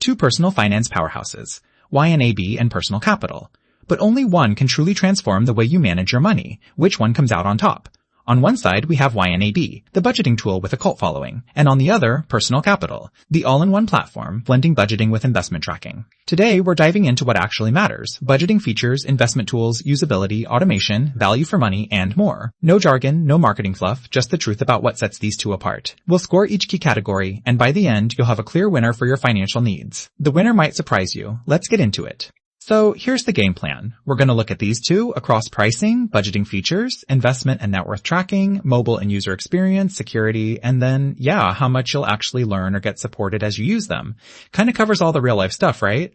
two personal finance powerhouses, YNAB and Personal Capital. But only one can truly transform the way you manage your money. Which one comes out on top? On one side, we have YNAB, the budgeting tool with a cult following, and on the other, Personal Capital, the all-in-one platform blending budgeting with investment tracking. Today, we're diving into what actually matters: budgeting features, investment tools, usability, automation, value for money, and more. No jargon, no marketing fluff, just the truth about what sets these two apart. We'll score each key category, and by the end, you'll have a clear winner for your financial needs. The winner might surprise you. Let's get into it. So here's the game plan. We're going to look at these two across pricing, budgeting features, investment and net worth tracking, mobile and user experience, security, and then, how much you'll actually learn or get supported as you use them. Kind of covers all the real life stuff, right?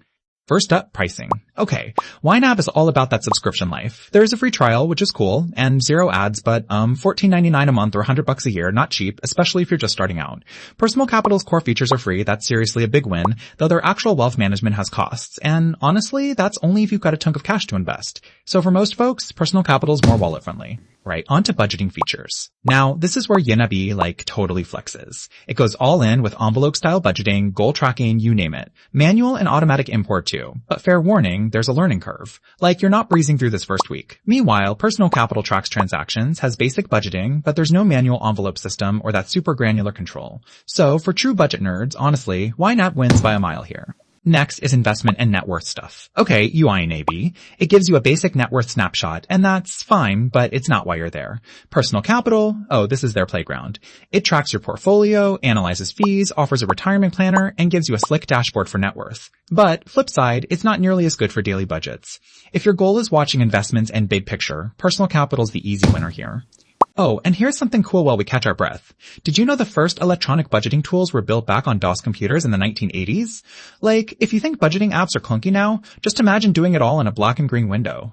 First up, pricing. Okay, YNAB is all about that subscription life. There's a free trial, which is cool, and 0 ads, but $14.99 a month or $100 a year, not cheap, especially if you're just starting out. Personal Capital's core features are free. That's seriously a big win, though their actual wealth management has costs. And honestly, that's only if you've got a chunk of cash to invest. So for most folks, Personal Capital is more wallet friendly. Right, onto budgeting features. Now, this is where YNAB totally flexes. It goes all in with envelope-style budgeting, goal tracking, you name it. Manual and automatic import too. But fair warning, there's a learning curve. You're not breezing through this first week. Meanwhile, Personal Capital tracks transactions, has basic budgeting, but there's no manual envelope system or that super granular control. So, for true budget nerds, honestly, YNAB wins by a mile here. Next is investment and net worth stuff. Okay, YNAB. It gives you a basic net worth snapshot, and that's fine, but it's not why you're there. Personal Capital, this is their playground. It tracks your portfolio, analyzes fees, offers a retirement planner, and gives you a slick dashboard for net worth. But, flip side, it's not nearly as good for daily budgets. If your goal is watching investments and big picture, Personal Capital's the easy winner here. Oh, and here's something cool while we catch our breath. Did you know the first electronic budgeting tools were built back on DOS computers in the 1980s? If you think budgeting apps are clunky now, just imagine doing it all in a black and green window.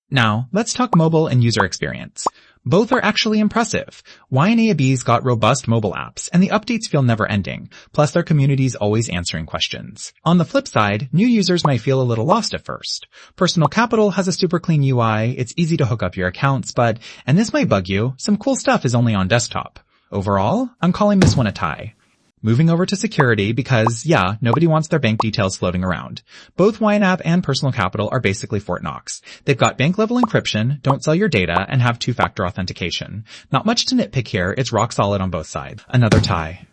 Now, let's talk mobile and user experience. Both are actually impressive. YNAB's got robust mobile apps, and the updates feel never-ending, plus their community's always answering questions. On the flip side, new users might feel a little lost at first. Personal Capital has a super clean UI, it's easy to hook up your accounts, but, and this might bug you, some cool stuff is only on desktop. Overall, I'm calling this one a tie. Moving over to security because, nobody wants their bank details floating around. Both YNAB and Personal Capital are basically Fort Knox. They've got bank-level encryption, don't sell your data, and have two-factor authentication. Not much to nitpick here, it's rock solid on both sides. Another tie.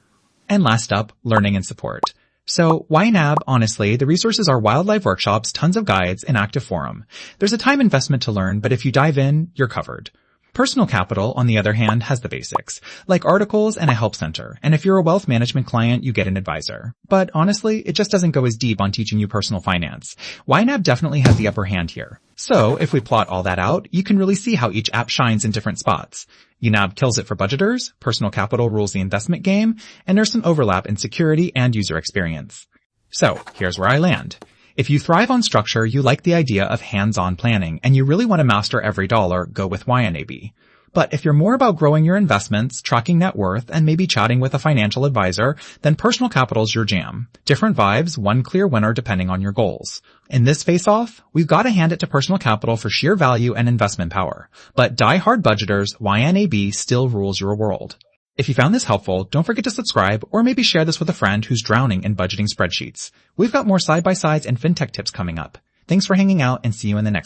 And last up, learning and support. So, YNAB, honestly, the resources are wildlife workshops, tons of guides, and active forum. There's a time investment to learn, but if you dive in, you're covered. Personal Capital, on the other hand, has the basics, like articles and a help center, and if you're a wealth management client, you get an advisor. But honestly, it just doesn't go as deep on teaching you personal finance. YNAB definitely has the upper hand here. So, if we plot all that out, you can really see how each app shines in different spots. YNAB kills it for budgeters, Personal Capital rules the investment game, and there's some overlap in security and user experience. So, here's where I land. If you thrive on structure, you like the idea of hands-on planning, and you really want to master every dollar, go with YNAB. But if you're more about growing your investments, tracking net worth, and maybe chatting with a financial advisor, then Personal Capital's your jam. Different vibes, one clear winner depending on your goals. In this face-off, we've got to hand it to Personal Capital for sheer value and investment power. But die-hard budgeters, YNAB still rules your world. If you found this helpful, don't forget to subscribe or maybe share this with a friend who's drowning in budgeting spreadsheets. We've got more side-by-sides and fintech tips coming up. Thanks for hanging out and see you in the next one.